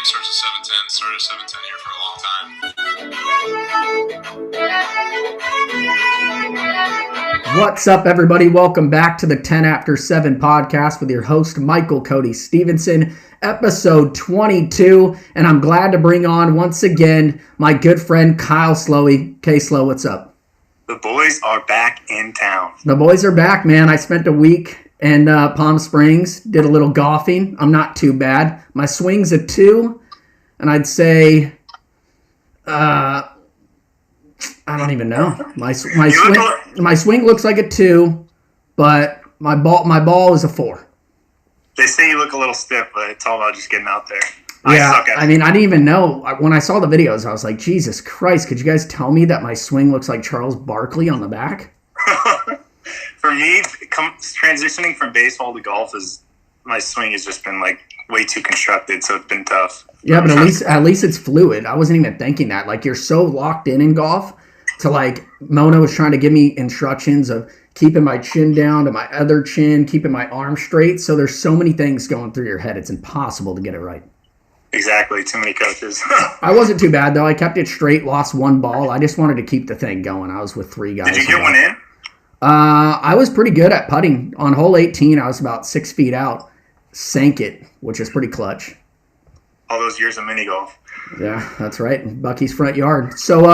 starts at 7:10. Started at 7:10 here for a long time. What's up, everybody? Welcome back to the 10After7 podcast with your host, Michael Cody Stephenson, episode 22. And I'm glad to bring on, once again, my good friend, Kyle Slowey. K-Slow, what's up? The boys are back in town. The boys are back, man. I spent a week in Palm Springs, did a little golfing. I'm not too bad. My swing's a 2, and I'd say, I don't even know. My swing looks like a 2, but my ball is a 4. They say you look a little stiff, but it's all about just getting out there. Yeah, I didn't even know. When I saw the videos, I was like, Jesus Christ, could you guys tell me that my swing looks like Charles Barkley on the back? For me, transitioning from baseball to golf, my swing has just been like way too constructed, so it's been tough. Yeah, but at least it's fluid. I wasn't even thinking that. Like, you're so locked in golf to, like, Mona was trying to give me instructions of keeping my chin down to my other chin, keeping my arm straight. So there's so many things going through your head. It's impossible to get it right. Exactly. Too many coaches. I wasn't too bad, though. I kept it straight, lost 1 ball. I just wanted to keep the thing going. I was with 3 guys. Did you get one in? I was pretty good at putting. On hole 18, I was about 6 feet out. Sank it, which is pretty clutch. All those years of mini golf. Yeah, that's right. In Bucky's front yard. So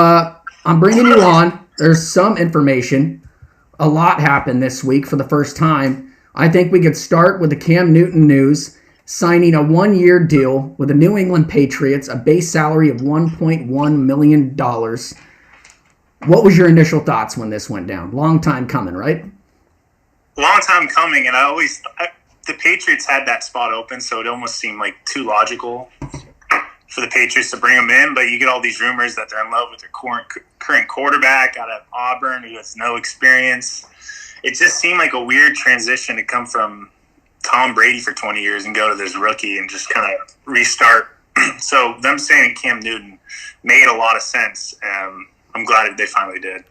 I'm bringing you on. There's some information. A lot happened this week for the first time. I think we could start with the Cam Newton news, signing a 1-year deal with the New England Patriots, a base salary of $1.1 million. What was your initial thoughts when this went down? Long time coming, right? Long time coming, and the Patriots had that spot open, so it almost seemed like too logical for the Patriots to bring him in, but you get all these rumors that they're in love with their current quarterback out of Auburn who has no experience. It just seemed like a weird transition to come from Tom Brady for 20 years and go to this rookie and just kind of restart. So them saying Cam Newton made a lot of sense. I'm glad they finally did.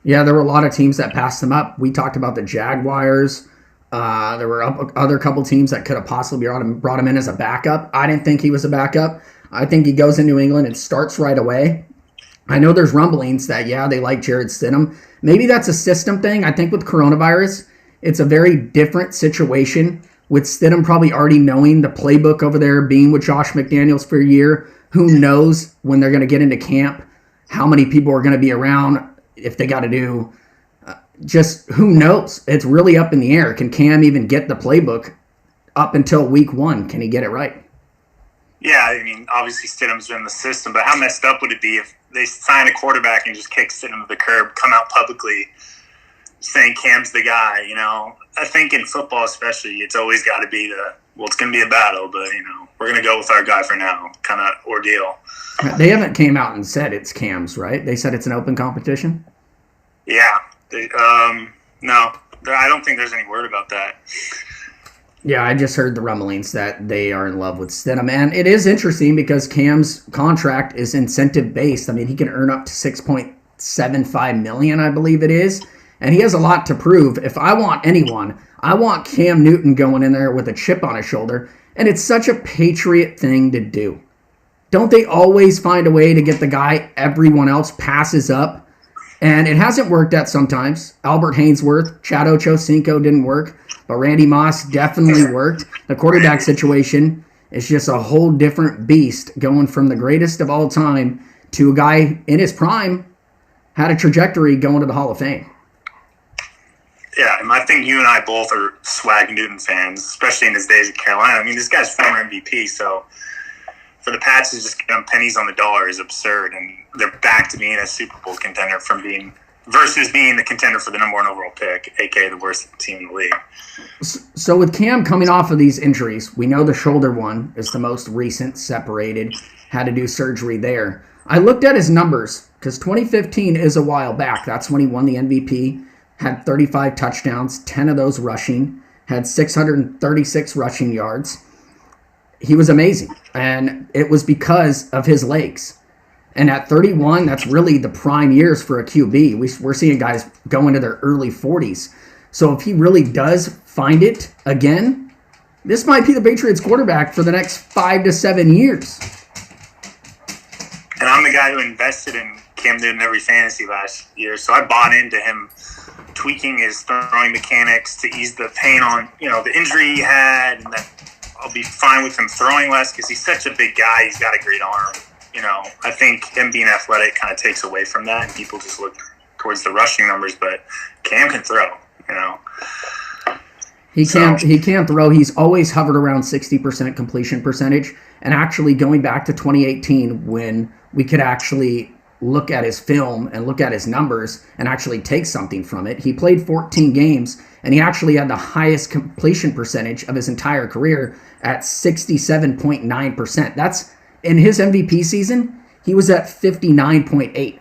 Yeah, there were a lot of teams that passed him up. We talked about the Jaguars. There were other couple teams that could have possibly brought him in as a backup. I didn't think he was a backup. I think he goes in New England and starts right away. I know there's rumblings that, they like Jarrett Stidham. Maybe that's a system thing. I think with coronavirus, it's a very different situation with Stidham probably already knowing the playbook over there, being with Josh McDaniels for a year. Who knows when they're going to get into camp, how many people are going to be around, if they got to do. Just who knows? It's really up in the air. Can Cam even get the playbook up until week 1? Can he get it right? Yeah, obviously Stidham's been in the system, but how messed up would it be if they sign a quarterback and just kick Stidham to the curb, come out publicly saying Cam's the guy, I think in football especially, it's always got to be it's going to be a battle, but, we're going to go with our guy for now kind of ordeal. They haven't came out and said it's Cam's, right? They said it's an open competition? Yeah. No, I don't think there's any word about that. Yeah, I just heard the rumblings that they are in love with Stidham. And it is interesting because Cam's contract is incentive-based. He can earn up to $6.75 million, I believe it is. And he has a lot to prove. If I want anyone, I want Cam Newton going in there with a chip on his shoulder. And it's such a Patriot thing to do. Don't they always find a way to get the guy everyone else passes up? And it hasn't worked out sometimes. Albert Hainsworth, Chad Ochocinco didn't work, but Randy Moss definitely worked. The quarterback situation is just a whole different beast, going from the greatest of all time to a guy in his prime, had a trajectory going to the Hall of Fame. Yeah, and I think you and I both are swag Newton fans, especially in his days at Carolina. This guy's former MVP, so for the Pats to just get them pennies on the dollar is absurd, and they're back to being a Super Bowl contender versus being the contender for the number 1 overall pick, aka the worst team in the league. So with Cam coming off of these injuries, we know the shoulder one is the most recent, separated, had to do surgery there. I looked at his numbers because 2015 is a while back. That's when he won the MVP, had 35 touchdowns, 10 of those rushing, had 636 rushing yards. He was amazing, and it was because of his legs. And at 31, that's really the prime years for a QB. We're seeing guys go into their early 40s. So if he really does find it again, this might be the Patriots quarterback for the next 5 to 7 years. the guy who invested in Cam Newton every fantasy last year, so I bought into him tweaking his throwing mechanics to ease the pain on, the injury he had, and that I'll be fine with him throwing less because he's such a big guy. He's got a great arm. I think him being athletic kind of takes away from that, and people just look towards the rushing numbers, but Cam can throw, He can throw. He's always hovered around 60% completion percentage. And actually going back to 2018 when we could actually look at his film and look at his numbers and actually take something from it. He played 14 games and he actually had the highest completion percentage of his entire career at 67.9%. That's in his MVP season, he was at 59.8.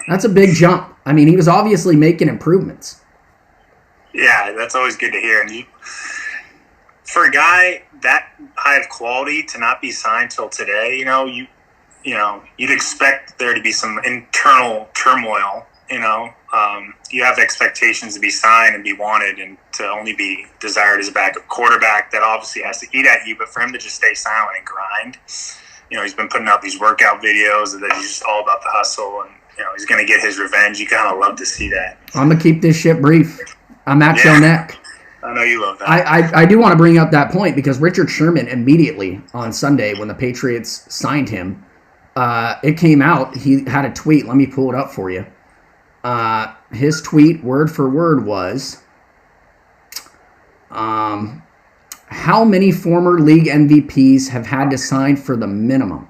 That's a big jump. I mean, he was obviously making improvements. Yeah, that's always good to hear. And for a guy that high of quality to not be signed till today, you'd expect there to be some internal turmoil. You have expectations to be signed and be wanted, and to only be desired as a backup quarterback that obviously has to eat at you. But for him to just stay silent and grind, he's been putting out these workout videos that he's just all about the hustle, and he's going to get his revenge. You kind of love to see that. I'm gonna keep this shit brief. I'm at your neck. I know you love that. I do want to bring up that point because Richard Sherman immediately on Sunday when the Patriots signed him, it came out, he had a tweet. Let me pull it up for you. His tweet, word for word, was, how many former league MVPs have had to sign for the minimum?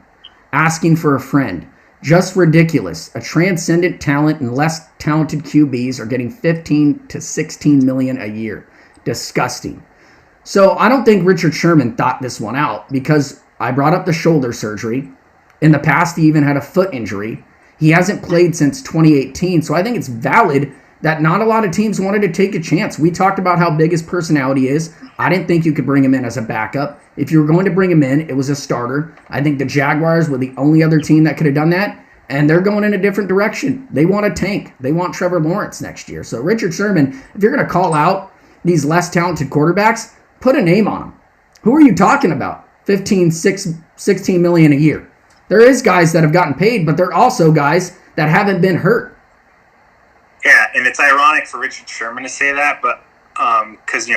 Asking for a friend. Just ridiculous. A transcendent talent and less talented QBs are getting 15 to 16 million a year. Disgusting. So I don't think Richard Sherman thought this one out because I brought up the shoulder surgery. In the past, he even had a foot injury. He hasn't played since 2018, so I think it's valid that not a lot of teams wanted to take a chance. We talked about how big his personality is. I didn't think you could bring him in as a backup. If you were going to bring him in, it was a starter. I think the Jaguars were the only other team that could have done that, and they're going in a different direction. They want a tank. They want Trevor Lawrence next year. So Richard Sherman, if you're going to call out these less talented quarterbacks, put a name on them. Who are you talking about? 16 million a year. There is guys that have gotten paid, but there are also guys that haven't been hurt. Yeah, and it's ironic for Richard Sherman to say that, but because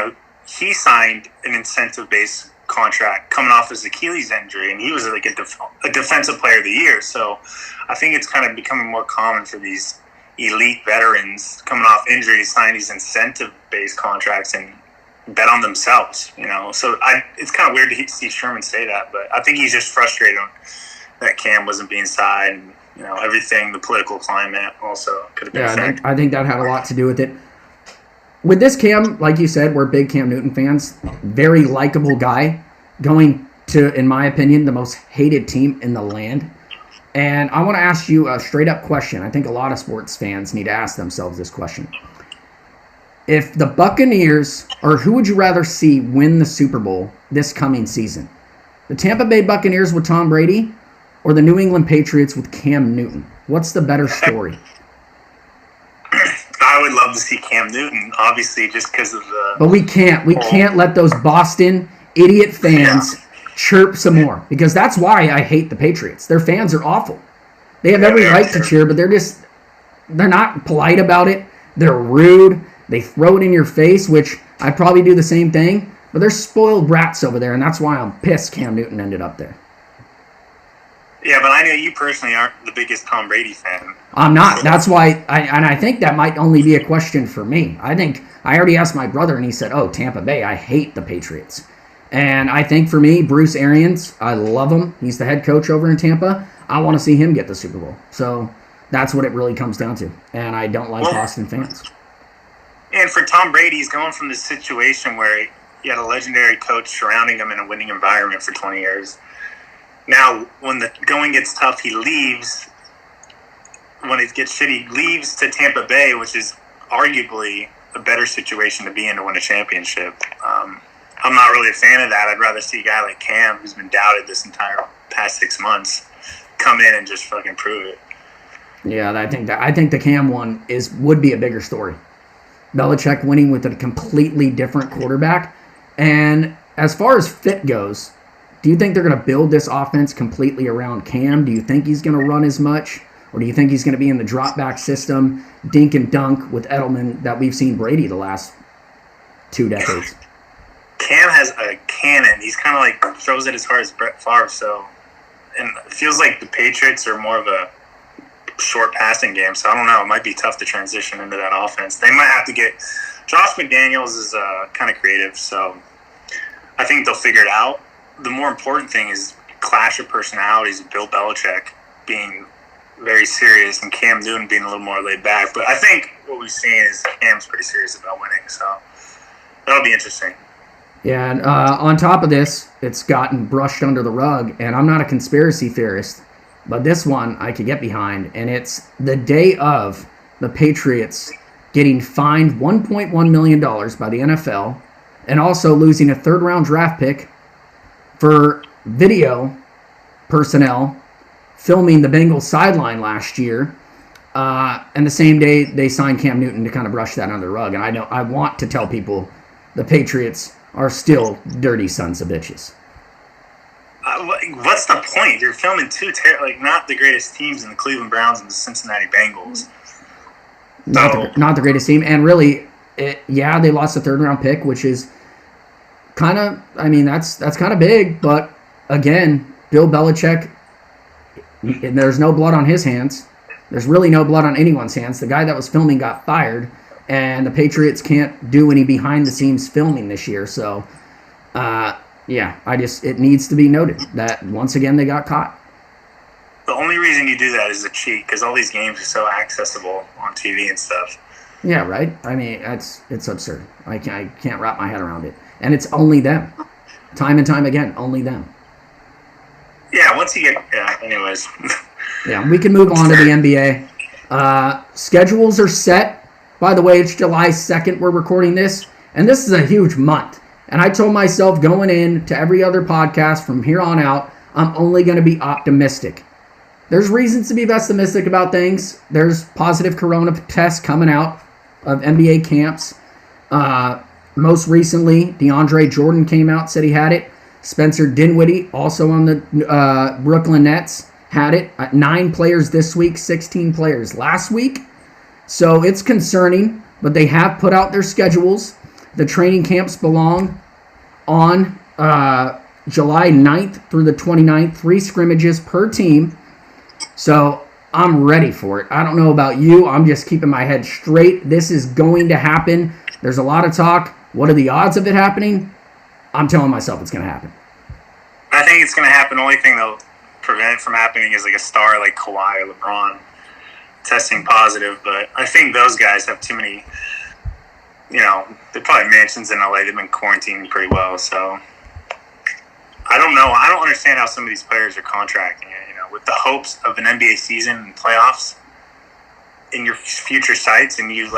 he signed an incentive-based contract coming off his Achilles injury, and he was like a defensive player of the year. So I think it's kind of becoming more common for these elite veterans coming off injury to sign these incentive-based contracts and bet on themselves. So it's kind of weird to see Sherman say that, but I think he's just frustrated that Cam wasn't being signed. Everything, the political climate also could have been affected. I think that had a lot to do with it. With this Cam, like you said, we're big Cam Newton fans. Very likable guy, going to, in my opinion, the most hated team in the land. And I want to ask you a straight-up question. I think a lot of sports fans need to ask themselves this question. If the Buccaneers, or who would you rather see win the Super Bowl this coming season? The Tampa Bay Buccaneers with Tom Brady, or the New England Patriots with Cam Newton? What's the better story? I would love to see Cam Newton, obviously, just because of the... But we can't let those Boston idiot fans chirp some more, because that's why I hate the Patriots. Their fans are awful. They have every right to cheer, but they're not polite about it. They're rude. They throw it in your face, which I probably do the same thing. But they're spoiled brats over there, and that's why I'm pissed Cam Newton ended up there. Yeah, but I know you personally aren't the biggest Tom Brady fan. I'm not. That's why, I think that might only be a question for me. I think I already asked my brother, and he said, Tampa Bay, I hate the Patriots. And I think for me, Bruce Arians, I love him. He's the head coach over in Tampa. I want to see him get the Super Bowl. So that's what it really comes down to. And I don't like Boston fans. And for Tom Brady, he's going from this situation where he had a legendary coach surrounding him in a winning environment for 20 years. Now, when the going gets tough, he leaves. When it gets shitty, he leaves to Tampa Bay, which is arguably a better situation to be in to win a championship. I'm not really a fan of that. I'd rather see a guy like Cam, who's been doubted this entire past 6 months, come in and just fucking prove it. Yeah, I think the Cam one would be a bigger story. Belichick winning with a completely different quarterback. And as far as fit goes, Do you think they're going to build this offense completely around Cam? Do you think he's going to run as much? Or do you think he's going to be in the drop-back system, dink and dunk with Edelman that we've seen Brady the last 2 decades? Cam has a cannon. He's kind of like throws it as hard as Brett Favre. So, and it feels like the Patriots are more of a short passing game. So I don't know. It might be tough to transition into that offense. They might have to get Josh McDaniels is kind of creative. So I think they'll figure it out. The more important thing is clash of personalities of Bill Belichick being very serious and Cam Newton being a little more laid back. But I think what we've seen is Cam's pretty serious about winning. So that'll be interesting. Yeah, and on top of this, it's gotten brushed under the rug, and I'm not a conspiracy theorist, but this one I could get behind, and it's the day of the Patriots getting fined $1.1 million by the NFL and also losing a third-round draft pick for video personnel filming the Bengals sideline last year, and the same day they signed Cam Newton to kind of brush that under the rug. And I want to tell people the Patriots are still dirty sons of bitches. What's the point? You're filming two not the greatest teams in the Cleveland Browns and the Cincinnati Bengals. Not the greatest team, and really, they lost a third-round pick, which is kind of, that's kind of big. But again, Bill Belichick, there's no blood on his hands. There's really no blood on anyone's hands. The guy that was filming got fired, and the Patriots can't do any behind-the-scenes filming this year. So, it needs to be noted that once again they got caught. The only reason you do that is to cheat, because all these games are so accessible on TV and stuff. Yeah, right? It's absurd. I can't wrap my head around it. And it's only them. Time and time again, only them. Yeah, once you get... anyways. Yeah, we can move on to the NBA. Schedules are set. By the way, it's July 2nd we're recording this, and this is a huge month. And I told myself going in to every other podcast from here on out, I'm only going to be optimistic. There's reasons to be pessimistic about things. There's positive corona tests coming out of NBA camps. Most recently, DeAndre Jordan came out, said he had it. Spencer Dinwiddie, also on the Brooklyn Nets, had it. 9 players this week, 16 players last week. So it's concerning, but they have put out their schedules. The training camps belong on July 9th through the 29th, 3 scrimmages per team. So I'm ready for it. I don't know about you. I'm just keeping my head straight. This is going to happen. There's a lot of talk. What are the odds of it happening? I'm telling myself it's going to happen. I think it's going to happen. The only thing that'll prevent it from happening is like a star like Kawhi or LeBron testing positive. But I think those guys have too many, they're probably mansions in LA. They've been quarantined pretty well. So I don't know. I don't understand how some of these players are contracting it, with the hopes of an NBA season and playoffs in your future sites, and you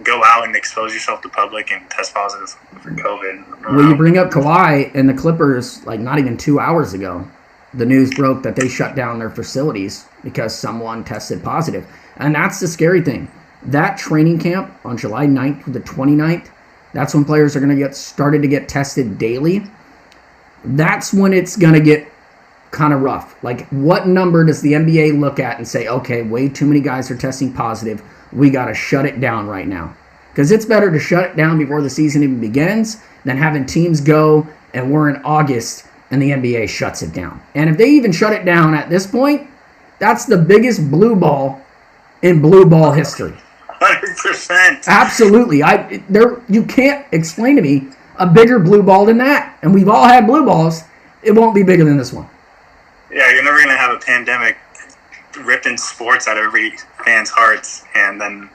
go out and expose yourself to public and test positive for COVID. Well, you bring up Kawhi and the Clippers, not even 2 hours ago, the news broke that they shut down their facilities because someone tested positive. And that's the scary thing. That training camp on July 9th through the 29th, that's when players are going to get started to get tested daily. That's when it's going to get kind of rough. What number does the NBA look at and say, okay, way too many guys are testing positive. We got to shut it down right now. Because it's better to shut it down before the season even begins than having teams go and we're in August and the NBA shuts it down. And if they even shut it down at this point, that's the biggest blue ball in blue ball history. 100%. Absolutely. You can't explain to me a bigger blue ball than that. And we've all had blue balls. It won't be bigger than this one. Yeah, you're never going to have a pandemic ripping sports out of every fan's hearts and then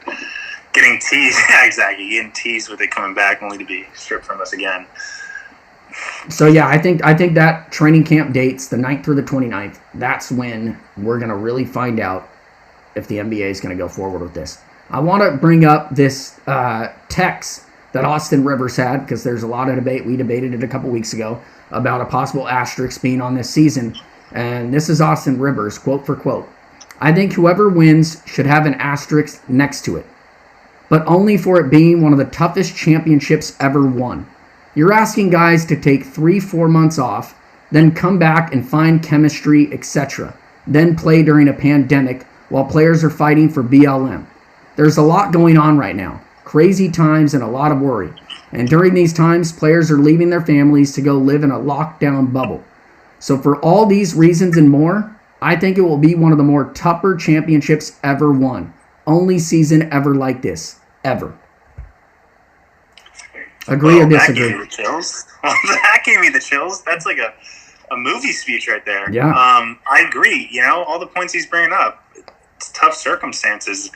getting teased. Yeah, exactly. Getting teased with it coming back only to be stripped from us again. So, yeah, I think that training camp dates, the 9th through the 29th, that's when we're going to really find out if the NBA is going to go forward with this. I want to bring up this text that Austin Rivers had, because there's a lot of debate. We debated it a couple weeks ago about a possible asterisk being on this season. And this is Austin Rivers, quote for quote. I think whoever wins should have an asterisk next to it, but only for it being one of the toughest championships ever won. You're asking guys to take 3-4 months off then come back and find chemistry, etc. Then play during a pandemic while players are fighting for BLM. There's a lot going on right now. Crazy times and a lot of worry. And during these times, players are leaving their families to go live in a lockdown bubble. So for all these reasons and more, I think it will be one of the more tougher championships ever won. Only season ever like this. Ever. Agree or disagree? That gave me the chills. That gave me the chills. That's like a movie speech right there. Yeah. I agree. You know, all the points he's bringing up. It's tough circumstances.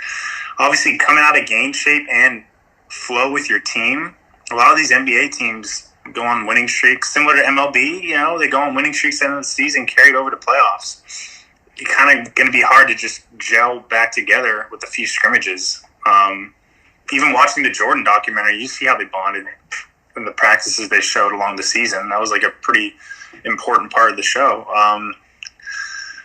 Obviously, coming out of game shape and flow with your team. A lot of these NBA teams go on winning streaks, similar to MLB. You know, they go on winning streaks at the end of the season, carried over to playoffs. It's kind of going to be hard to just gel back together with a few scrimmages. Even watching the Jordan documentary, you see how they bonded in the practices they showed along the season. That was like a pretty important part of the show.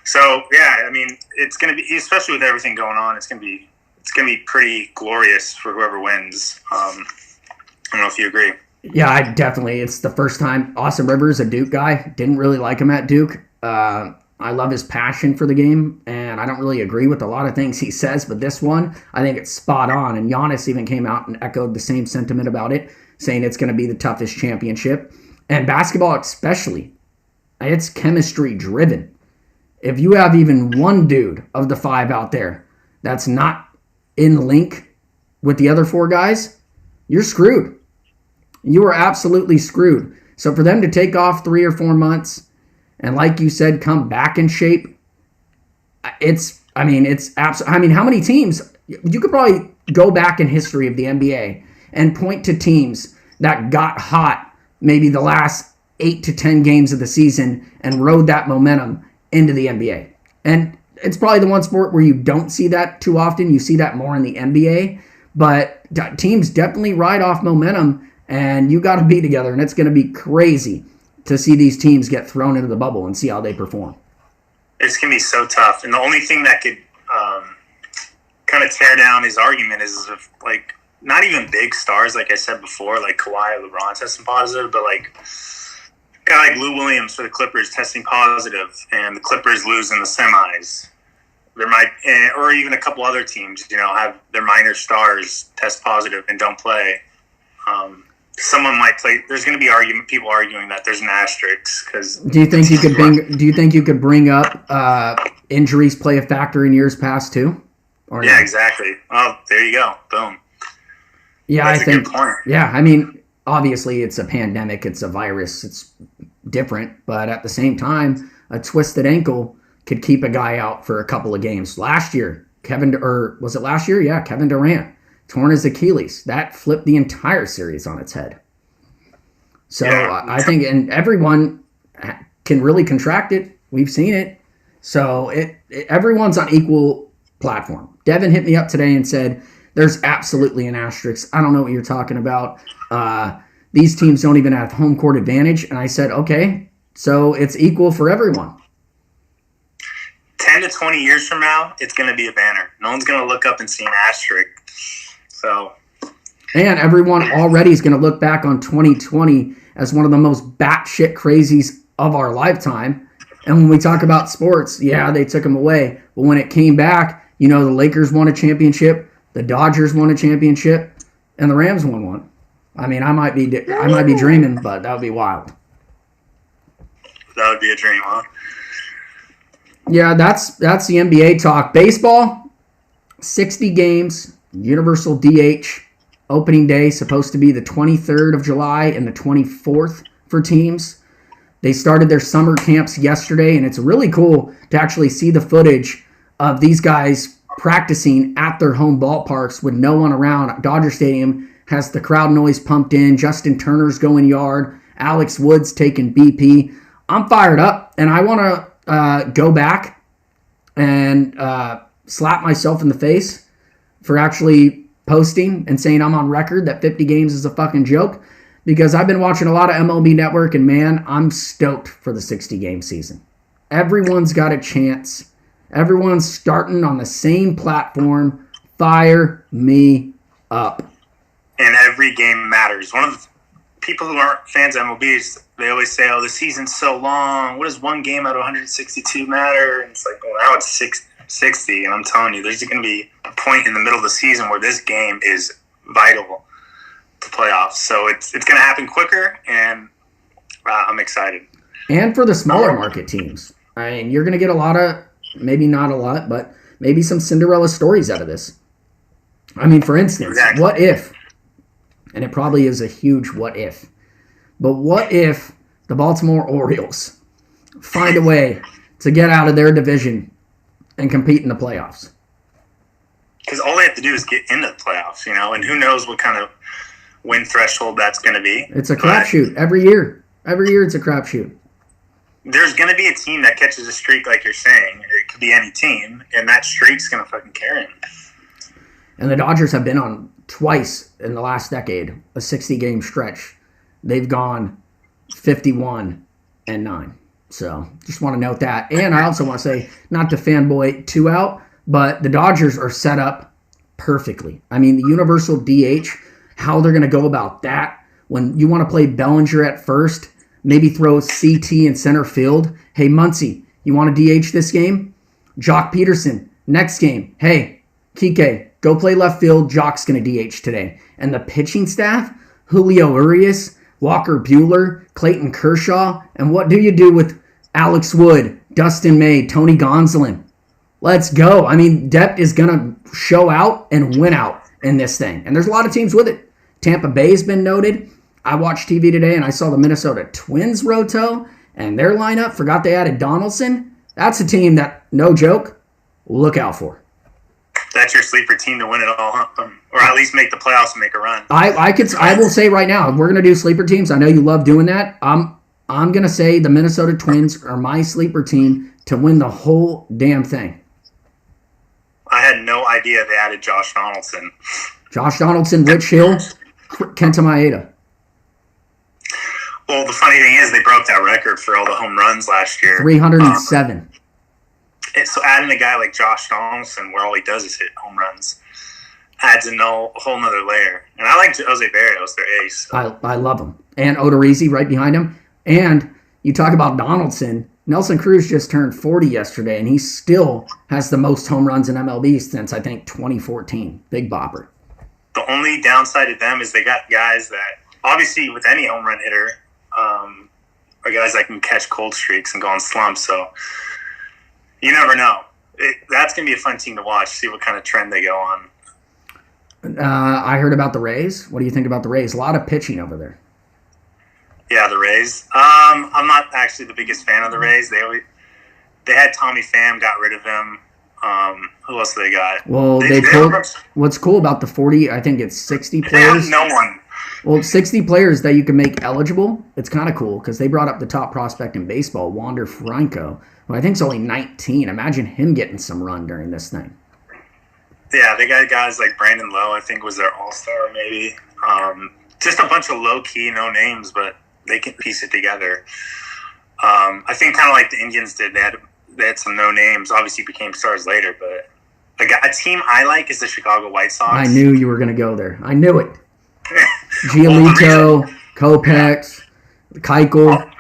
So yeah, I mean, it's going to be, especially with everything going on, it's going to be pretty glorious for whoever wins. I don't know if you agree. Yeah, I definitely. It's the first time. Austin Rivers, a Duke guy, didn't really like him at Duke. I love his passion for the game, and I don't really agree with a lot of things he says, but this one, I think it's spot on. And Giannis even came out and echoed the same sentiment about it, saying it's going to be the toughest championship. And basketball especially, it's chemistry driven. If you have even one dude of the five out there that's not in link with the other four guys, you're screwed. You are absolutely screwed. So for them to take off 3 or 4 months and, like you said, come back in shape, how many teams? You could probably go back in history of the NBA and point to teams that got hot maybe the last 8 to 10 games of the season and rode that momentum into the NBA. And it's probably the one sport where you don't see that too often. You see that more in the NBA. But teams definitely ride off momentum, and you got to be together, and it's going to be crazy to see these teams get thrown into the bubble and see how they perform. It's going to be so tough. And the only thing that could kind of tear down his argument is if, like, not even big stars, like I said before, like Kawhi or LeBron testing positive, but like a guy like Lou Williams for the Clippers testing positive, and the Clippers lose in the semis. There might, or even a couple other teams, you know, have their minor stars test positive and don't play. Someone might play. There's going to be people arguing that there's an asterisk because. Do you think you could bring up injuries play a factor in years past too? Or yeah, not? exactly. Oh, there you go. Boom. Yeah, That's I a think. Good point. Yeah, I mean, obviously it's a pandemic, it's a virus, it's different, but at the same time, a twisted ankle could keep a guy out for a couple of games. Last year, Kevin Durant torn his Achilles. That flipped the entire series on its head. So yeah. I think, and everyone can really contract it. We've seen it. So everyone's on equal platform. Devin hit me up today and said, there's absolutely an asterisk. I don't know what you're talking about. These teams don't even have home court advantage. And I said, okay, so it's equal for everyone. 10 to 20 years from now, it's going to be a banner. No one's going to look up and see an asterisk. So, and everyone already is going to look back on 2020 as one of the most batshit crazies of our lifetime. And when we talk about sports, yeah, they took them away. But when it came back, you know, the Lakers won a championship, the Dodgers won a championship, and the Rams won one. I mean, I might be dreaming, but that would be wild. That would be a dream, huh? Yeah, that's the NBA talk. Baseball, 60 games, universal DH. Opening day supposed to be the 23rd of July and the 24th for teams. They started their summer camps yesterday, and it's really cool to actually see the footage of these guys practicing at their home ballparks with no one around. Dodger Stadium has the crowd noise pumped in. Justin Turner's going yard. Alex Wood's taking BP. I'm fired up, and I want to go back and slap myself in the face for actually posting and saying I'm on record that 50 games is a fucking joke, because I've been watching a lot of MLB Network, and man, I'm stoked for the 60-game season. Everyone's got a chance. Everyone's starting on the same platform. Fire me up. And every game matters. One of the people who aren't fans of MLB, they always say, "Oh, the season's so long. What does one game out of 162 matter?" And it's like, well, now it's 60, and I'm telling you, there's going to be a point in the middle of the season where this game is vital to playoffs. So it's going to happen quicker, and I'm excited. And for the smaller market teams, I mean, you're going to get a lot of, maybe not a lot, but maybe some Cinderella stories out of this. I mean, for instance, Exactly. What if, and it probably is a huge what if, but what if the Baltimore Orioles find a way to get out of their division and compete in the playoffs? Because all they have to do is get into the playoffs, and who knows what kind of win threshold that's going to be. It's a crapshoot every year. Every year it's a crapshoot. There's going to be a team that catches a streak, like you're saying. It could be any team, and that streak's going to fucking carry them. And the Dodgers have been on twice in the last decade, a 60-game stretch. They've gone 51-9. So just want to note that. And I also want to say, not to fanboy too out, but the Dodgers are set up perfectly. I mean, the universal DH, how they're going to go about that. When you want to play Bellinger at first, maybe throw CT in center field. Hey, Muncy, you want to DH this game? Jock Peterson, next game. Hey, Kike, go play left field. Jock's going to DH today. And the pitching staff, Julio Urias, Walker Buehler, Clayton Kershaw, and what do you do with Alex Wood, Dustin May, Tony Gonsolin? Let's go. I mean, depth is going to show out and win out in this thing. And there's a lot of teams with it. Tampa Bay's been noted. I watched TV today and I saw the Minnesota Twins roto and their lineup. Forgot they added Donaldson. That's a team that, no joke, look out for. That's your sleeper team to win it all, huh? Or at least make the playoffs and make a run. I will say right now, we're gonna do sleeper teams. I know you love doing that. I'm gonna say the Minnesota Twins are my sleeper team to win the whole damn thing. I had no idea they added Josh Donaldson. Josh Donaldson, Rich Hill, Kenta Maeda. Well, the funny thing is they broke that record for all the home runs last year. 307. So adding a guy like Josh Donaldson, where all he does is hit home runs, adds a whole nother layer. And I like Jose Barrios, their ace. I love him. And Odorizzi right behind him. And you talk about Donaldson. Nelson Cruz just turned 40 yesterday, and he still has the most home runs in MLB since, I think, 2014. Big bopper. The only downside to them is they got guys that, obviously with any home run hitter, are guys that can catch cold streaks and go on slumps. So you never know. That's going to be a fun team to watch, see what kind of trend they go on. I heard about the Rays. What do you think about the Rays? A lot of pitching over there. Yeah, the Rays. I'm not actually the biggest fan of the Rays. They had Tommy Pham, got rid of him. Who else they got? Well, what's cool about the 40, I think it's 60 players. They have no one. Well, 60 players that you can make eligible. It's kind of cool because they brought up the top prospect in baseball, Wander Franco, who I think is only 19. Imagine him getting some run during this thing. Yeah, they got guys like Brandon Lowe, I think was their all-star maybe. Just a bunch of low-key, no names, but they can piece it together. I think kind of like the Indians did. They had some no names. Obviously became stars later, but a team I like is the Chicago White Sox. I knew you were going to go there. I knew it. Giolito, Kopech, Keuchel.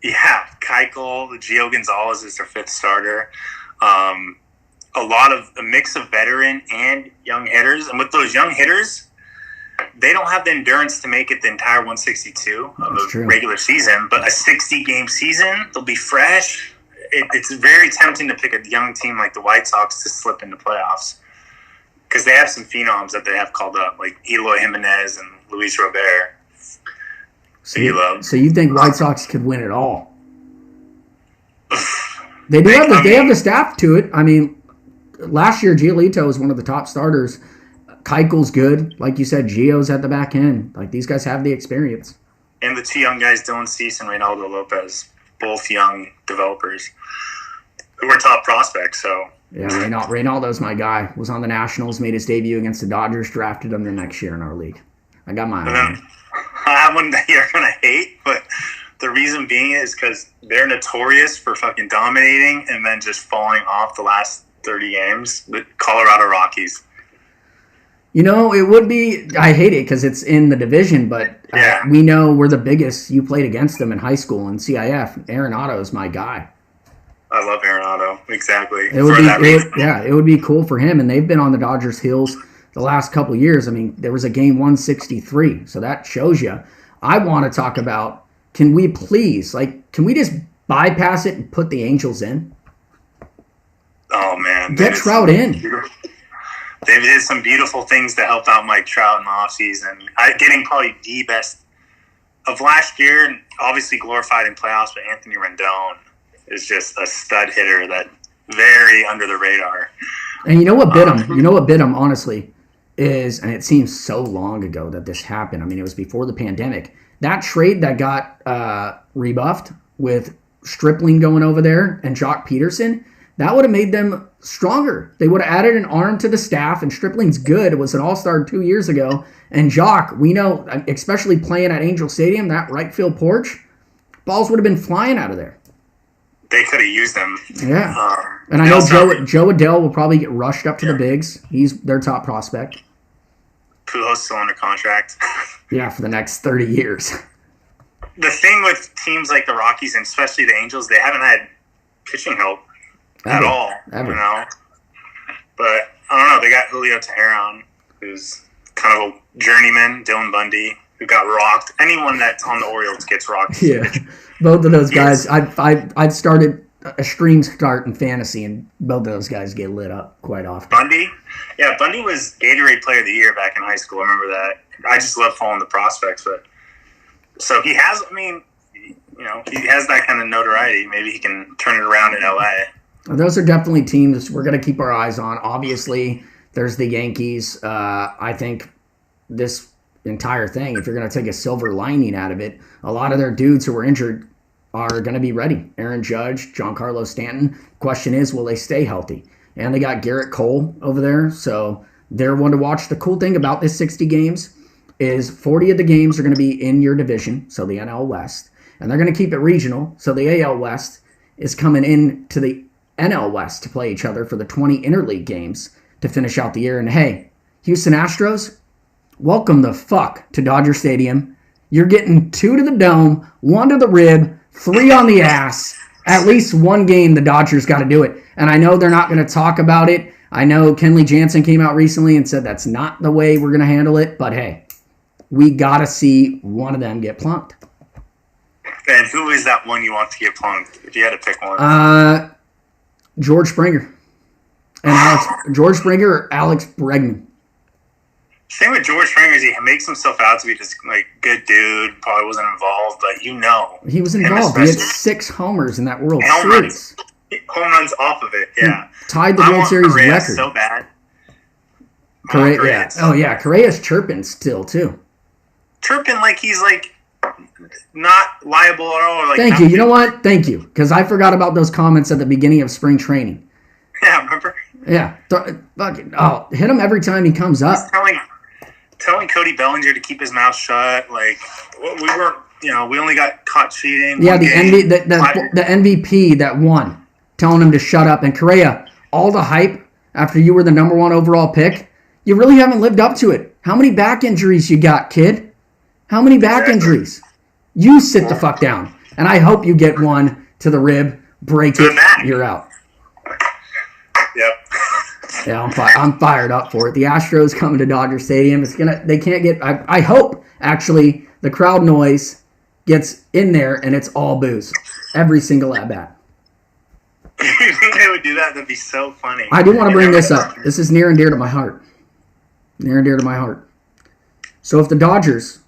Yeah, Keuchel, Gio Gonzalez is their fifth starter. A mix of veteran and young hitters. And with those young hitters, they don't have the endurance to make it the entire 162 of the regular season. But a 60-game season, they'll be fresh. It's very tempting to pick a young team like the White Sox to slip into playoffs because they have some phenoms that they have called up, like Eloy Jimenez and Luis Robert. So you think White Sox could win it all? They have the staff to it. I mean, last year Giolito was one of the top starters. Keuchel's good, like you said. Gio's at the back end. Like these guys have the experience. And the two young guys, Dylan Cease and Reynaldo Lopez, both young developers who were top prospects. So yeah, Reynaldo's my guy. Was on the Nationals, made his debut against the Dodgers, drafted him the next year in our league. I got my eye on him. I have one that you're gonna hate, but the reason being is because they're notorious for fucking dominating and then just falling off the last 30 games. The Colorado Rockies. It would be. I hate it because it's in the division, but we know we're the biggest. You played against them in high school in CIF. Arenado is my guy. I love Arenado. Exactly. It would be cool for him, and they've been on the Dodgers' heels the last couple of years. I mean, there was a game 163, so that shows you. I want to talk about, can we just bypass it and put the Angels in? Oh, man. Get Trout in. They did some beautiful things to help out Mike Trout in the offseason. Getting probably the best of last year, and obviously glorified in playoffs, but Anthony Rendon is just a stud hitter that very under the radar. And you know what bit him? Honestly, is, and it seems so long ago that this happened. I mean, it was before the pandemic. That trade that got rebuffed with Stripling going over there and Jock Peterson, that would have made them stronger. They would have added an arm to the staff, and Stripling's good. It was an all-star 2 years ago. And Jock, we know, especially playing at Angel Stadium, that right field porch, balls would have been flying out of there. They could have used them. Yeah. And I know Joe Adele will probably get rushed up to the bigs. He's their top prospect. Pujols still under contract. Yeah, for the next 30 years. The thing with teams like the Rockies, and especially the Angels, they haven't had pitching help at all. Ever. But I don't know. They got Julio Teheran, who's kind of a journeyman. Dylan Bundy, who got rocked. Anyone that's on the Orioles gets rocked. Yeah, both of those guys. I've started a stream start in fantasy, and both of those guys get lit up quite often. Bundy was Gatorade Player of the Year back in high school. I remember that. I just love following the prospects, but so he has. I mean, he has that kind of notoriety. Maybe he can turn it around in LA. Those are definitely teams we're going to keep our eyes on. Obviously, there's the Yankees. I think this entire thing, if you're going to take a silver lining out of it, a lot of their dudes who were injured are going to be ready. Aaron Judge, Giancarlo Stanton. Question is, will they stay healthy? And they got Garrett Cole over there, so they're one to watch. The cool thing about this 60 games is 40 of the games are going to be in your division, so the NL West, and they're going to keep it regional, so the AL West is coming in to the NL West to play each other for the 20 interleague games to finish out the year. And hey, Houston Astros, welcome the fuck to Dodger Stadium. You're getting 2 to the dome, 1 to the rib, 3 on the ass. At least one game the Dodgers got to do it. And I know they're not going to talk about it. I know Kenley Jansen came out recently and said that's not the way we're going to handle it. But hey, we got to see one of them get plunked. And who is that one you want to get plunked if you had to pick one? George Springer. And George Springer or Alex Bregman. Thing with George Springer is he makes himself out to be this good dude. Probably wasn't involved, but he was involved. He had 6 homers in that World Series. Home runs off of it. Yeah, he tied the World Series record. So bad. Correa. Oh yeah, Correa's chirping still too. Chirping like he's not liable at all. Thank you. You know what? Thank you, because I forgot about those comments at the beginning of spring training. Yeah, remember? Yeah. Hit him every time he comes up. He's telling Cody Bellinger to keep his mouth shut. We weren't. We only got caught cheating. Yeah, the MVP that won, telling him to shut up. And Correa, all the hype after you were the number 1 overall pick, you really haven't lived up to it. How many back injuries you got, kid? How many back injuries? You sit the fuck down. And I hope you get one to the rib, break it, you're out. Yep. Yeah, I'm fired up for it. The Astros coming to Dodger Stadium. They can't get. I hope actually the crowd noise gets in there and it's all booze every single at bat. You think they would do that? That'd be so funny. I do want to bring this up. This is near and dear to my heart. Near and dear to my heart. So if the Dodgers,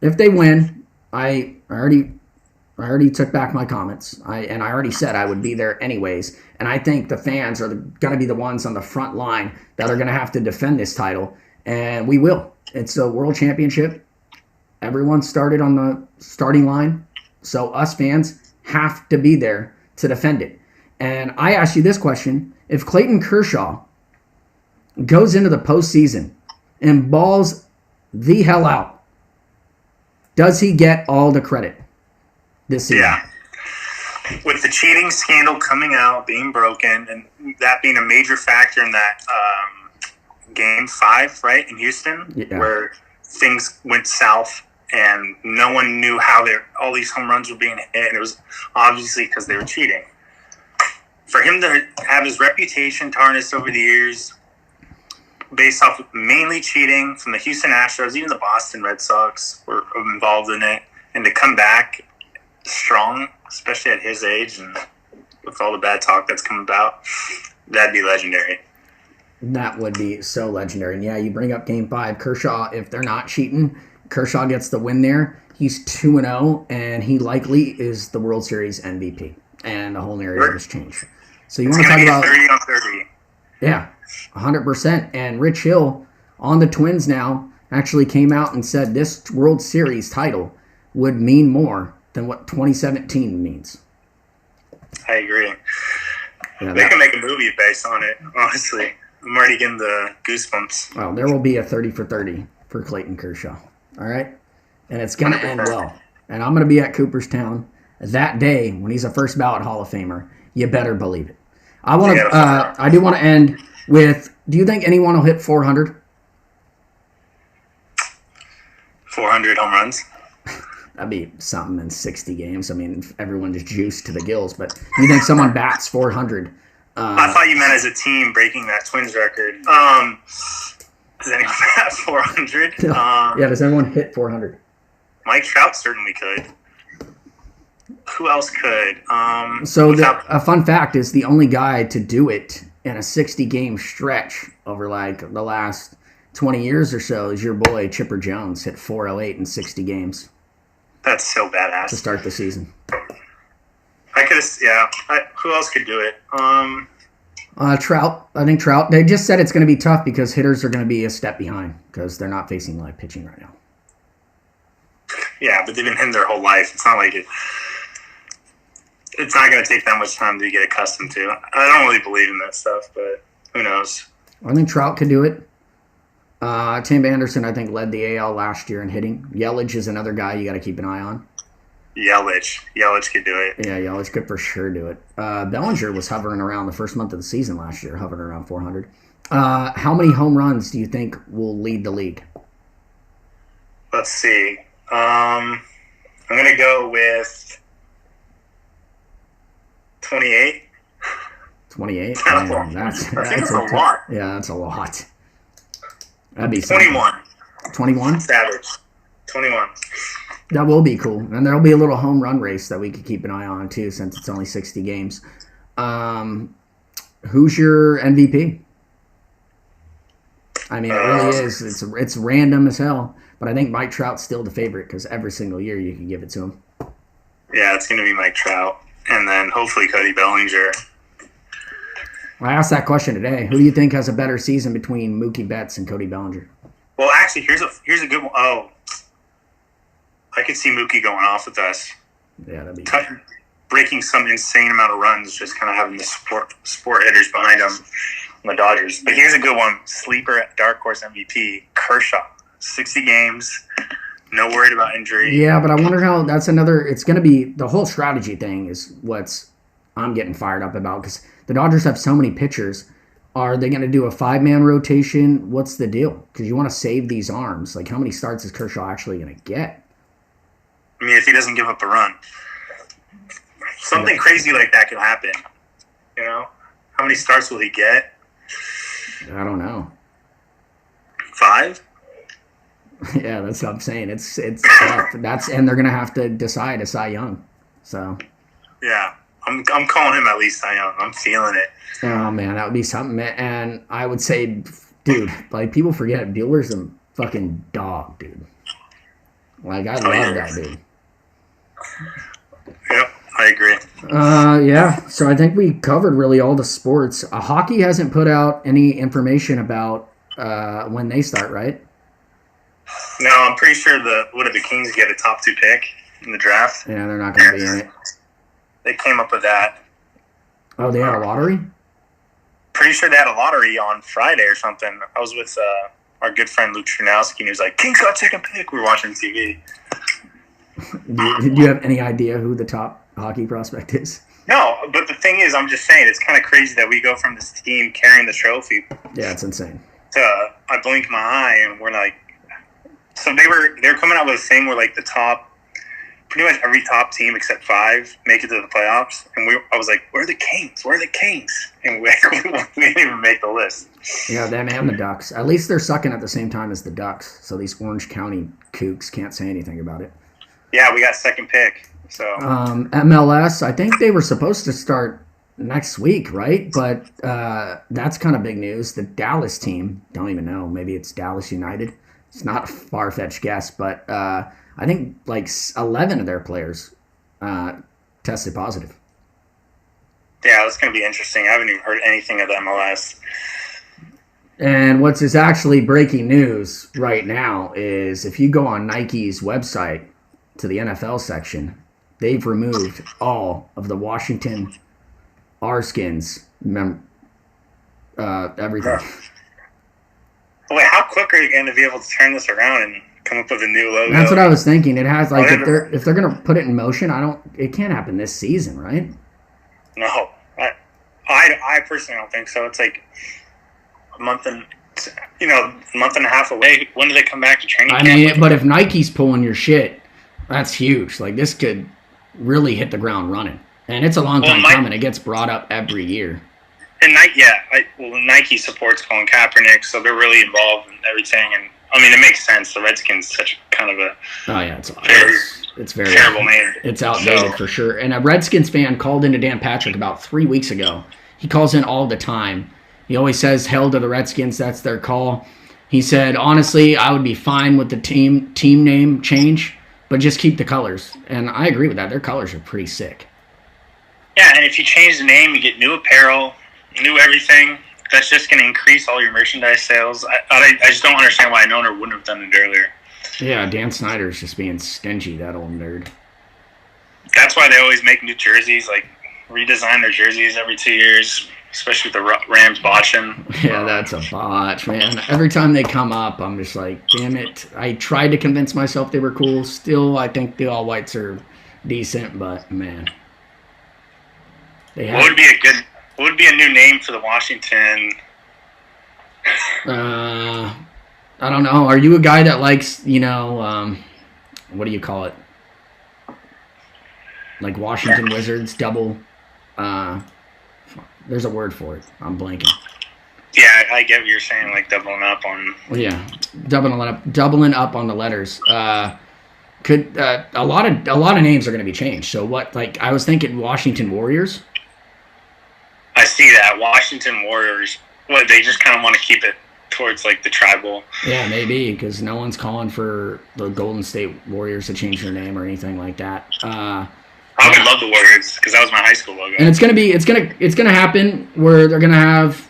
if they win, I already took back my comments. I already said I would be there anyways. And I think the fans are going to be the ones on the front line that are going to have to defend this title. And we will. It's a world championship. Everyone started on the starting line. So us fans have to be there to defend it. And I ask you this question. If Clayton Kershaw goes into the postseason and balls the hell out, does he get all the credit this season? Yeah. With the cheating scandal coming out, being broken, and that being a major factor in that Game 5, right, in Houston, where things went south and no one knew how all these home runs were being hit, and it was obviously because they were cheating. For him to have his reputation tarnished over the years based off mainly cheating from the Houston Astros, even the Boston Red Sox were involved in it, and to come back strong, especially at his age and with all the bad talk that's come about, that'd be legendary. That would be so legendary. And yeah, you bring up Game 5. Kershaw, if they're not cheating, Kershaw gets the win there. He's 2-0, and he likely is the World Series MVP. And the whole narrative has changed. So you want to talk about 30 on 30. Yeah, 100%. And Rich Hill on the Twins now actually came out and said this World Series title would mean more than what 2017 means. I agree. Yeah, they can make a movie based on it, honestly. I'm already getting the goosebumps. Well, there will be a 30 for 30 for Clayton Kershaw. All right? And it's going to end well. And I'm going to be at Cooperstown that day when he's a first ballot Hall of Famer. You better believe it. I do want to end with, do you think anyone will hit 400? 400 home runs? That'd be something in 60 games. I mean, everyone just juiced to the gills. But do you think someone bats 400? I thought you meant as a team breaking that Twins record. Does anyone bat 400? Yeah, does anyone hit 400? Mike Trout certainly could. Who else could? A fun fact is the only guy to do it in a 60-game stretch over like the last 20 years or so is your boy Chipper Jones. Hit 408 in 60 games. That's so badass. To start the season. Who else could do it? Trout. I think Trout. They just said it's going to be tough because hitters are going to be a step behind because they're not facing live pitching right now. Yeah, but they've been hitting their whole life. It's not like it's not going to take that much time to get accustomed to. I don't really believe in that stuff, but who knows? I think Trout could do it. Tim Anderson, I think, led the AL last year in hitting. Yelich is another guy you got to keep an eye on. Yelich could do it. Yeah, Yelich could for sure do it. Bellinger was hovering around the first month of the season last year, hovering around 400. How many home runs do you think will lead the league? Let's see. I'm going to go with 28. 28? That's a lot. Yeah, that's a lot. That'd be 21. 21? Savage. 21. That will be cool. And there'll be a little home run race that we could keep an eye on, too, since it's only 60 games. Who's your MVP? I mean, it really is. It's random as hell. But I think Mike Trout's still the favorite because every single year you can give it to him. Yeah, it's going to be Mike Trout. And then hopefully Cody Bellinger. I asked that question today. Who do you think has a better season between Mookie Betts and Cody Bellinger? Well, actually, here's a good one. Oh, I could see Mookie going off with us. Yeah, that'd be breaking some insane amount of runs, just kind of having the sport hitters behind him on the Dodgers. But here's a good one. Sleeper dark horse MVP, Kershaw. 60 games, no worried about injury. Yeah, but I wonder how that's another. It's going to be the whole strategy thing is what's I'm getting fired up about because the Dodgers have so many pitchers. Are they going to do a 5-man rotation? What's the deal? Because you want to save these arms. Like, how many starts is Kershaw actually going to get? I mean, if he doesn't give up a run. Something crazy like that could happen. You know? How many starts will he get? I don't know. 5? Yeah, that's what I'm saying. It's tough. And they're going to have to decide a Cy Young. So. Yeah. I'm calling him at least Cy Young. I'm feeling it. Oh, man, that would be something. And I would say, dude, like, people forget Bueller's a fucking dog, dude. Like, I love that dude. Yep, I agree. Yeah, so I think we covered really all the sports. Hockey hasn't put out any information about when they start, right? No, I'm pretty sure the Kings get a top 2 pick in the draft? Yeah, they're not going to be in it. They came up with that. Oh, they had a lottery? Pretty sure they had a lottery on Friday or something. I was with our good friend Luke Chernowski, and he was like, Kings got second pick. We were watching TV. Do you have any idea who the top hockey prospect is? No, but the thing is, I'm just saying, it's kind of crazy that we go from this team carrying the trophy. Yeah, it's insane. I blinked my eye, and we're like, so they were coming out with a thing where like the top, pretty much every top team except 5 make it to the playoffs, and I was like, where are the Kings? Where are the Kings? And we didn't even make the list. Yeah, them and the Ducks. At least they're sucking at the same time as the Ducks, so these Orange County kooks can't say anything about it. Yeah, we got second pick. So MLS, I think they were supposed to start next week, right? But that's kind of big news. The Dallas team, don't even know. Maybe it's Dallas United. It's not a far-fetched guess, but I think like 11 of their players tested positive. Yeah, that's going to be interesting. I haven't even heard anything of the MLS. And what's is actually breaking news right now is if you go on Nike's website to the NFL section, they've removed all of the Washington R-Skins everything. Wait, how quick are you going to be able to turn this around and come up with a new logo? That's what I was thinking. It has like if they're gonna put it in motion, it can't happen this season, right? No, I personally don't think so. It's like a month and a half away. When do they come back to training camp? I mean, but if Nike's pulling your shit, that's huge. Like this could really hit the ground running, and it's a long time coming. It gets brought up every year. And Nike supports Colin Kaepernick, so they're really involved in everything. And I mean, it makes sense. The Redskins such kind of a it's very terrible name. It's outdated for sure. And a Redskins fan called into Dan Patrick about 3 weeks ago. He calls in all the time. He always says, "Hell to the Redskins." That's their call. He said, "Honestly, I would be fine with the team name change, but just keep the colors." And I agree with that. Their colors are pretty sick. Yeah, and if you change the name, you get new apparel, new everything. That's just going to increase all your merchandise sales. I just don't understand why an owner wouldn't have done it earlier. Yeah, Dan Snyder's just being stingy, that old nerd. That's why they always make new jerseys, like redesign their jerseys every 2 years, especially with the Rams botching. Yeah, that's a botch, man. Every time they come up, I'm just like, damn it. I tried to convince myself they were cool. Still, I think the all-whites are decent, but, man. What would be a new name for the Washington? I don't know. Are you a guy that likes, what do you call it? Like Washington Wizards, double. There's a word for it. I'm blanking. Yeah, I get what you're saying, like doubling up on. Well, yeah, doubling up on the letters. Could a lot of names are going to be changed. So what? Like I was thinking, Washington Warriors. I see that Washington Warriors. What they just kind of want to keep it towards like the tribal. Yeah, maybe because no one's calling for the Golden State Warriors to change their name or anything like that. I would love the Warriors because that was my high school logo. And it's gonna happen where they're gonna have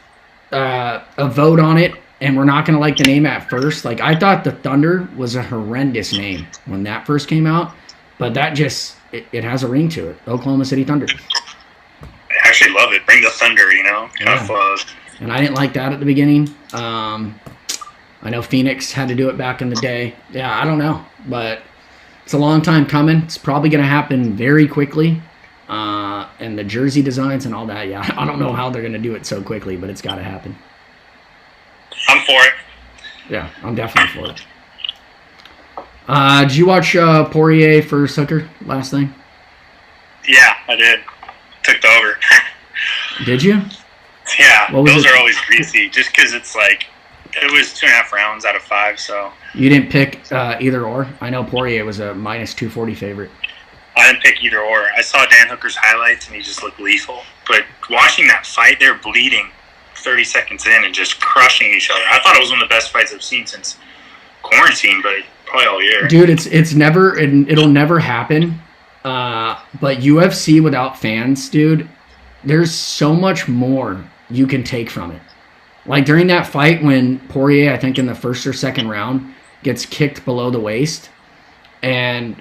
a vote on it, and we're not gonna like the name at first. Like I thought the Thunder was a horrendous name when that first came out, but that just it has a ring to it. Oklahoma City Thunder. I actually love it. Bring the Thunder, Yeah. And I didn't like that at the beginning. I know Phoenix had to do it back in the day. Yeah, I don't know, but it's a long time coming. It's probably going to happen very quickly. And the jersey designs and all that, yeah, I don't know how they're going to do it so quickly, but it's got to happen. I'm for it. Yeah, I'm definitely for it. Did you watch Poirier for Sucker last thing? Yeah, I did. Took the over. Did you? Yeah, those are always greasy just because it's like, it was 2.5 rounds out of 5, so. You didn't pick either or? I know Poirier was a minus 240 favorite. I didn't pick either or. I saw Dan Hooker's highlights and he just looked lethal. But watching that fight, they're bleeding 30 seconds in and just crushing each other. I thought it was one of the best fights I've seen since quarantine, but probably all year. Dude, it'll never happen. But UFC without fans, dude, there's so much more you can take from it. Like during that fight when Poirier, I think in the first or second round, gets kicked below the waist and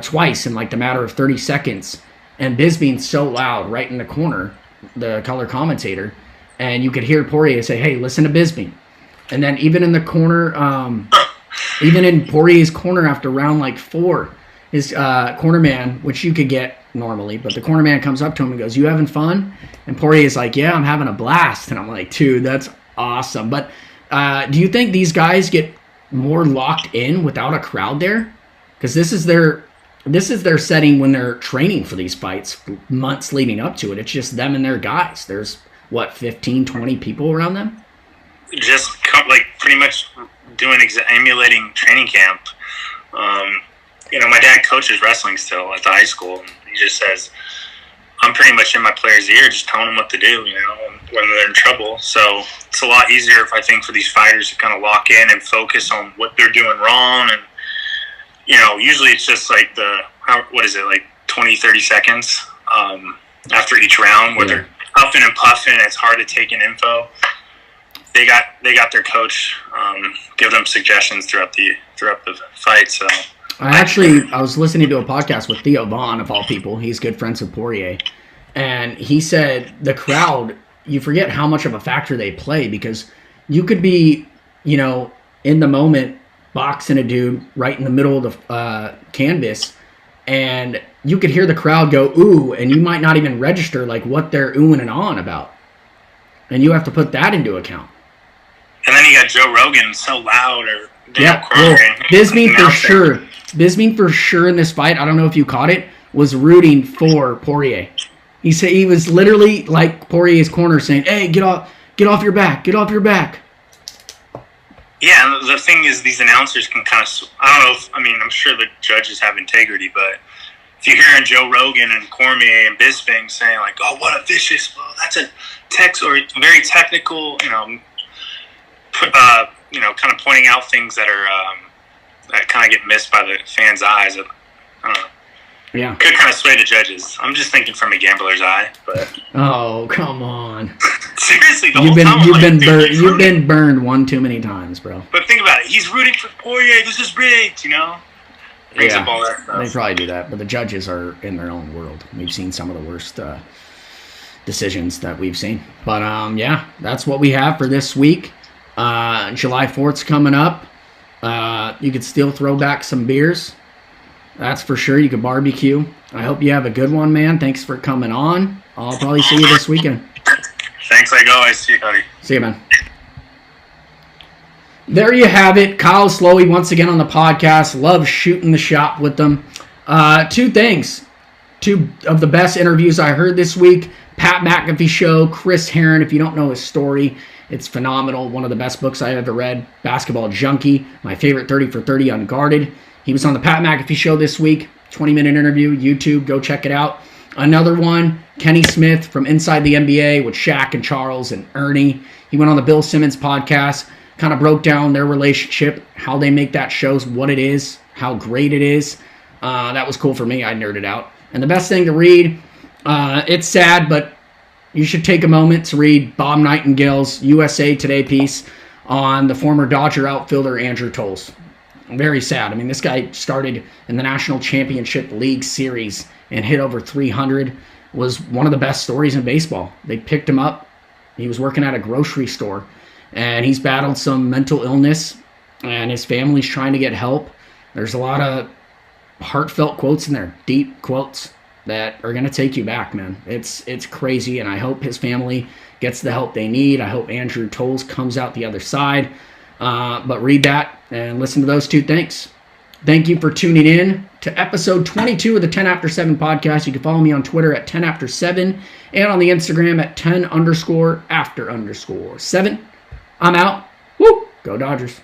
twice in like the matter of 30 seconds, and Bisping's so loud right in the corner, the color commentator, and you could hear Poirier say, "Hey, listen to Bisping." And then even in the corner, even in Poirier's corner after round like 4, his corner man, which you could get normally, but the corner man comes up to him and goes, "You having fun?" And Poirier's like, "Yeah, I'm having a blast." And I'm like, dude, that's awesome. But Do you think these guys get more locked in without a crowd there? Because this is their setting when they're training for these fights, months leading up to it. It's just them and their guys. There's, 15, 20 people around them? Just pretty much emulating training camp. My dad coaches wrestling still at the high school. He just says, I'm pretty much in my players' ear, just telling them what to do, when they're in trouble. So it's a lot easier, I think, for these fighters to kind of lock in and focus on what they're doing wrong. And, usually it's just like 20, 30 seconds after each round where they're huffing and puffing. It's hard to take in info. They got their coach give them suggestions throughout the fight. So I was listening to a podcast with Theo Vaughn, of all people. He's good friends with Poirier, and he said the crowd, you forget how much of a factor they play, because you could be in the moment boxing a dude right in the middle of the canvas, and you could hear the crowd go ooh, and you might not even register what they're oohing and ahhing about, and you have to put that into account. And then you got Joe Rogan so loud, or Bisping for sure in this fight, I don't know if you caught it, was rooting for Poirier. He said he was literally like Poirier's corner saying, "Hey, get off your back, get off your back." Yeah, and the thing is, these announcers can kind of, I'm sure the judges have integrity, but if you're hearing Joe Rogan and Cormier and Bisping saying "Oh, what a vicious blow, that's a or very technical," kind of pointing out things that are that kind of get missed by the fans' eyes. I don't know. Yeah. Could kind of sway the judges. I'm just thinking from a gambler's eye, but. Oh, come on. Seriously, you've been burned one too many times, bro. But think about it. He's rooting for Poirier. This is rigged, Brings up all that stuff. They probably do that, but the judges are in their own world. We've seen some of the worst decisions that we've seen. But, that's what we have for this week. July 4th's coming up. You could still throw back some beers. That's for sure. You could barbecue. I hope you have a good one, man. Thanks for coming on. I'll probably see you this weekend. Thanks, like always. See you, Cody. See you, man. There you have it. Kyle Slowey once again on the podcast. Love shooting the shop with them. Two things. Two of the best interviews I heard this week. Pat McAfee Show, Chris Herron. If you don't know his story, it's phenomenal. One of the best books I ever read. Basketball Junkie. My favorite 30 for 30 Unguarded. He was on the Pat McAfee Show this week. 20-minute interview. YouTube. Go check it out. Another one, Kenny Smith from Inside the NBA with Shaq and Charles and Ernie. He went on the Bill Simmons podcast. Kind of broke down their relationship. How they make that shows. What it is. How great it is. That was cool for me. I nerded out. And the best thing to read. It's sad, but you should take a moment to read Bob Nightingale's USA Today piece on the former Dodger outfielder Andrew Toles. Very sad. This guy started in the National Championship League Series and hit over 300. Was one of the best stories in baseball. They picked him up. He was working at a grocery store, and he's battled some mental illness, and his family's trying to get help. There's a lot of heartfelt quotes in there, deep quotes that are going to take you back, man. It's crazy, and I hope his family gets the help they need. I hope Andrew Toles comes out the other side. But read that and listen to those two things. Thank you for tuning in to episode 22 of the 10After7 podcast. You can follow me on Twitter at 10After7 and on the Instagram at 10_after_7. I'm out. Woo! Go Dodgers.